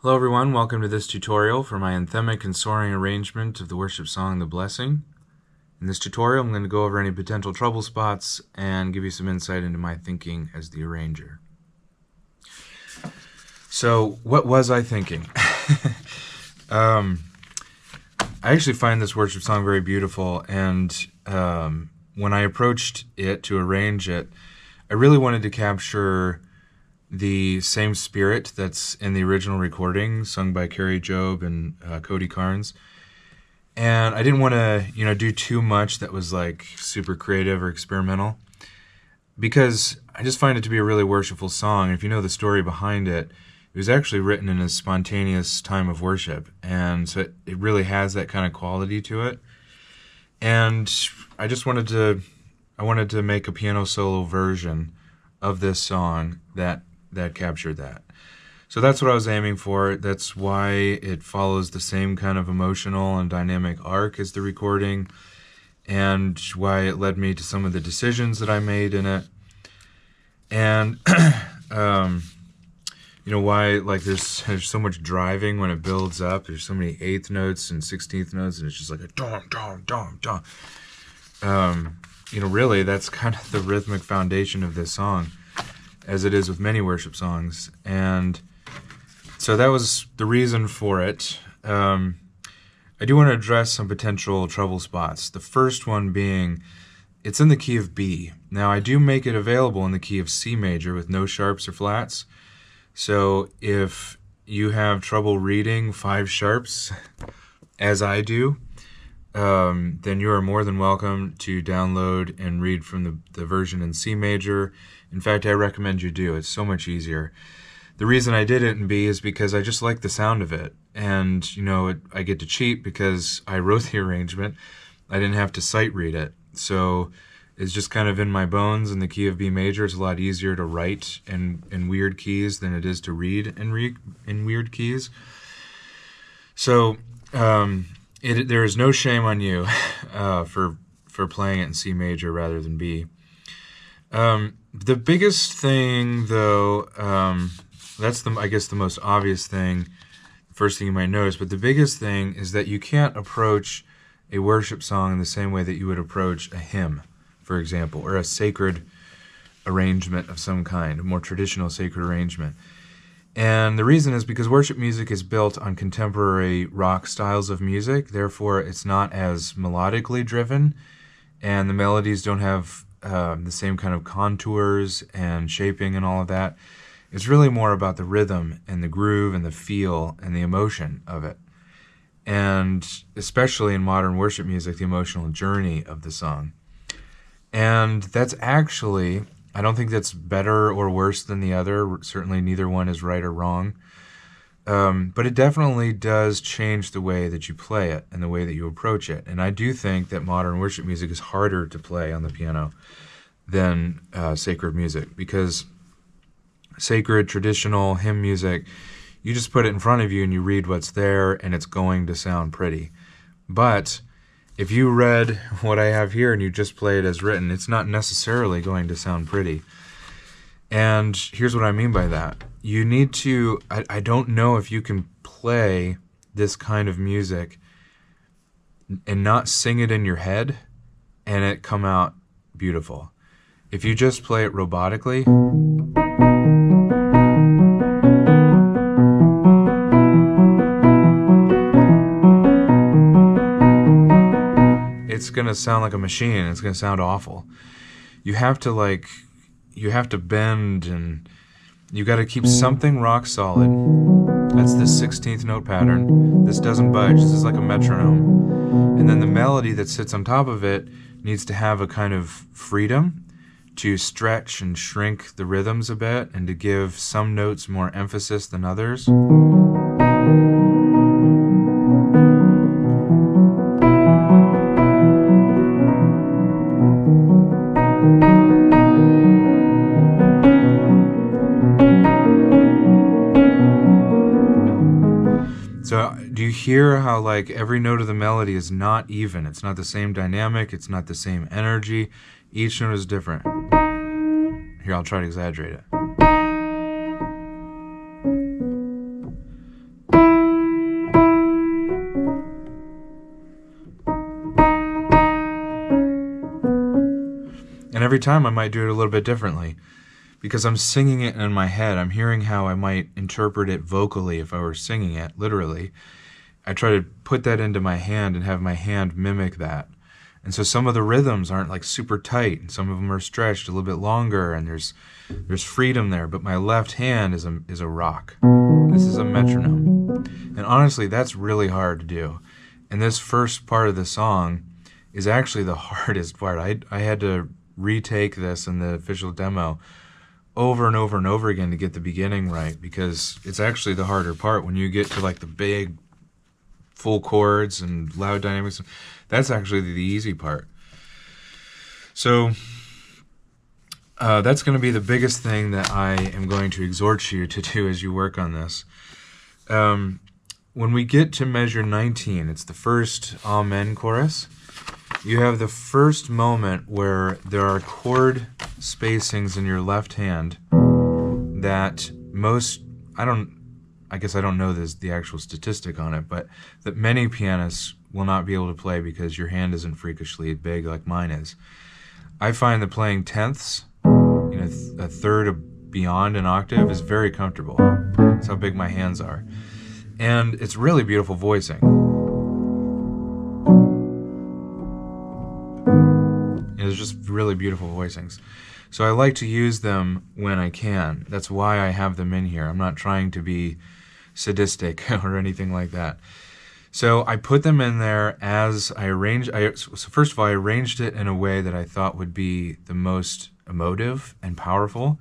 Hello everyone, welcome to this tutorial for my anthemic and soaring arrangement of the worship song, The Blessing. In this tutorial, I'm going to go over any potential trouble spots and give you some insight into my thinking as the arranger. So, what was I thinking? I actually find this worship song very beautiful, and when I approached it to arrange it, I really wanted to capture the same spirit that's in the original recording, sung by Carrie Job and Cody Carnes. And I didn't want to, do too much that was like super creative or experimental, because I just find it to be a really worshipful song. If you know the story behind it, it was actually written in a spontaneous time of worship, and so it really has that kind of quality to it. And I just wanted to make a piano solo version of this song that captured that. So that's what I was aiming for. That's why it follows the same kind of emotional and dynamic arc as the recording, and why it led me to some of the decisions that I made in it. And why there's so much driving when it builds up. There's so many eighth notes and 16th notes, and it's just like a dong dong dong dong. Really that's kind of the rhythmic foundation of this song, as it is with many worship songs. And so that was the reason for it. I do want to address some potential trouble spots. The first one being, it's in the key of B. Now, I do make it available in the key of C major with no sharps or flats. So if you have trouble reading 5 sharps, as I do, then you are more than welcome to download and read from the version in C major. In fact, I recommend you do. It's so much easier. The reason I did it in B is because I just like the sound of it. And, I get to cheat because I wrote the arrangement. I didn't have to sight read it. So it's just kind of in my bones in the key of B major. It's a lot easier to write in weird keys than it is to read in weird keys. So there is no shame on you for playing it in C major rather than B. The biggest thing, though, that's the most obvious thing, first thing you might notice, but the biggest thing is that you can't approach a worship song in the same way that you would approach a hymn, for example, or a sacred arrangement of some kind, a more traditional sacred arrangement. And the reason is because worship music is built on contemporary rock styles of music, therefore it's not as melodically driven, and the melodies don't have the same kind of contours and shaping and all of that. It's really more about the rhythm and the groove and the feel and the emotion of it. And especially in modern worship music, the emotional journey of the song. And that's actually, I don't think that's better or worse than the other. Certainly neither one is right or wrong. But it definitely does change the way that you play it and the way that you approach it. And I do think that modern worship music is harder to play on the piano than sacred music, because sacred, traditional hymn music, you just put it in front of you and you read what's there and it's going to sound pretty. But if you read what I have here and you just play it as written, it's not necessarily going to sound pretty. And here's what I mean by that. You need to, I don't know if you can play this kind of music and not sing it in your head and it come out beautiful. If you just play it robotically, it's going to sound like a machine. It's going to sound awful. You have to bend, and you got to keep something rock solid. That's the 16th note pattern. This doesn't budge. This is like a metronome. And then the melody that sits on top of it needs to have a kind of freedom to stretch and shrink the rhythms a bit and to give some notes more emphasis than others. So do you hear how every note of the melody is not even? It's not the same dynamic. It's not the same energy. Each note is different. Here, I'll try to exaggerate it. every time I might do it a little bit differently because I'm singing it in my head. I'm hearing how I might interpret it vocally if I were singing it, literally. I try to put that into my hand and have my hand mimic that. And so some of the rhythms aren't like super tight, and some of them are stretched a little bit longer, and there's freedom there. But my left hand is a rock. This is a metronome. And honestly, that's really hard to do. And this first part of the song is actually the hardest part. I had to retake this in the official demo over and over and over again to get the beginning right, because it's actually the harder part. When you get to like the big full chords and loud dynamics, that's actually the easy part. So that's going to be the biggest thing that I am going to exhort you to do as you work on this. When we get to measure 19, it's the first Amen chorus. You have the first moment where there are chord spacings in your left hand that I guess I don't know the actual statistic on it, but that many pianists will not be able to play because your hand isn't freakishly big like mine is. I find that playing tenths, a third beyond an octave, is very comfortable. That's how big my hands are. And it's really beautiful voicing. It's just really beautiful voicings. So I like to use them when I can. That's why I have them in here. I'm not trying to be sadistic or anything like that. So I put them in there as I arranged. So first of all, I arranged it in a way that I thought would be the most emotive and powerful.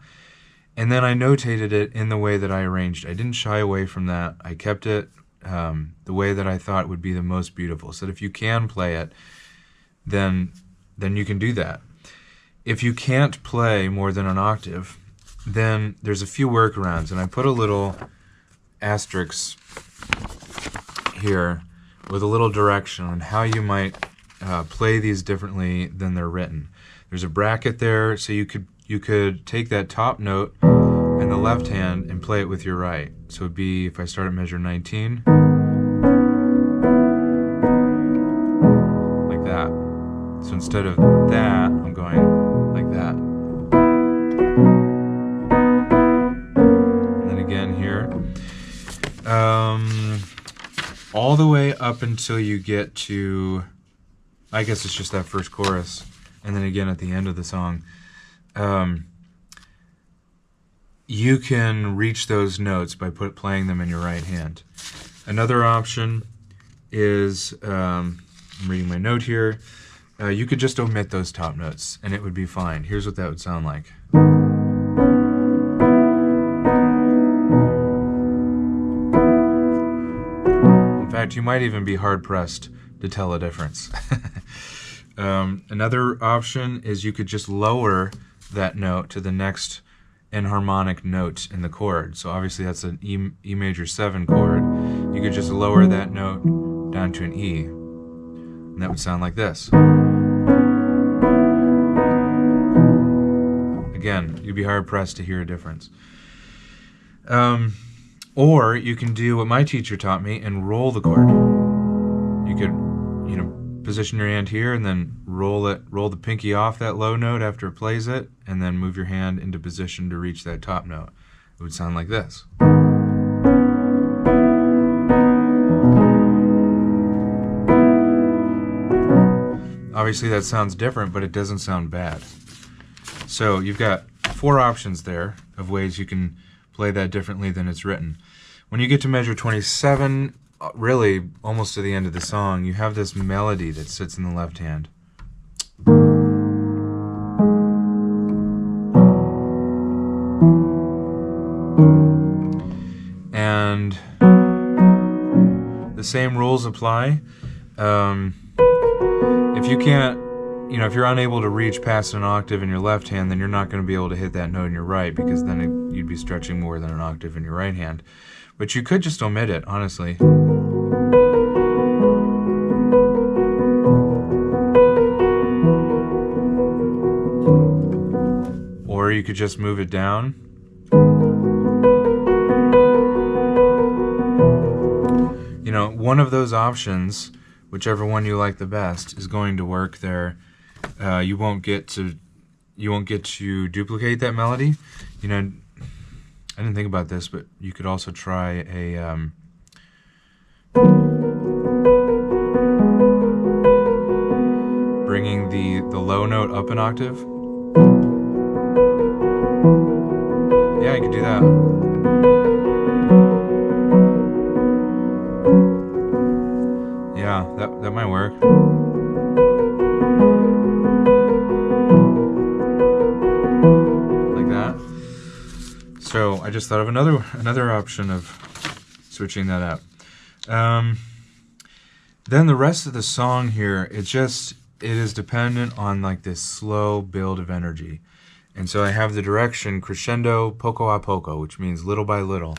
And then I notated it in the way that I arranged. I didn't shy away from that. I kept it the way that I thought would be the most beautiful. So that if you can play it, then you can do that. If you can't play more than an octave, then there's a few workarounds. And I put a little asterisk here with a little direction on how you might play these differently than they're written. There's a bracket there, so you could take that top note in the left hand and play it with your right. So it'd be, if I start at measure 19, like that. So instead of that, I'm going like that. And then again here. All the way up until you get to, I guess it's just that first chorus, and then again at the end of the song. You can reach those notes by playing them in your right hand. Another option is, I'm reading my note here, you could just omit those top notes and it would be fine. Here's what that would sound like. In fact, you might even be hard-pressed to tell a difference. Another option is you could just lower that note to the next enharmonic note in the chord. So obviously that's an E major 7 chord. You could just lower that note down to an E. And that would sound like this. Again, you'd be hard-pressed to hear a difference. Or you can do what my teacher taught me and roll the chord. You could, position your hand here and then roll the pinky off that low note after it plays it, and then move your hand into position to reach that top note. It would sound like this. Obviously that sounds different, but it doesn't sound bad. So you've got 4 options there of ways you can play that differently than it's written. When you get to measure 27, really almost to the end of the song, you have this melody that sits in the left hand. And the same rules apply. If you can't, if you're unable to reach past an octave in your left hand, then you're not going to be able to hit that note in your right, because then you'd be stretching more than an octave in your right hand. But you could just omit it, honestly. Or you could just move it down. One of those options, whichever one you like the best, is going to work there. You won't get to you won't get to duplicate that melody. You know, I didn't think about this, but you could also try a bringing the low note up an octave. Yeah, you could do that. Yeah, that might work. Like that. So I just thought of another option of switching that up. Then the rest of the song here, it is dependent on like this slow build of energy. And so I have the direction crescendo poco a poco, which means little by little.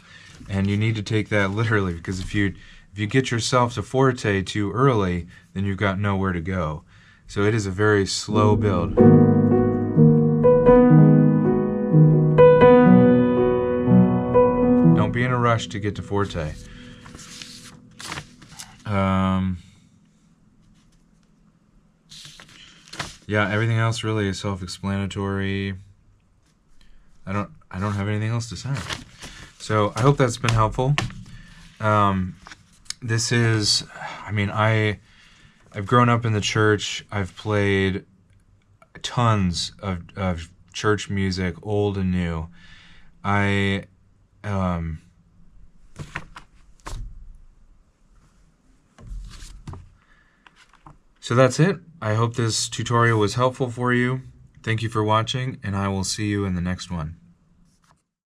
And you need to take that literally, because if you get yourself to forte too early, then you've got nowhere to go. So it is a very slow build. Don't be in a rush to get to forte. Yeah, everything else really is self-explanatory. I don't have anything else to say. So I hope that's been helpful. This is, I mean, I've grown up in the church. I've played tons of church music, old and new. So that's it. I hope this tutorial was helpful for you. Thank you for watching, and I will see you in the next one.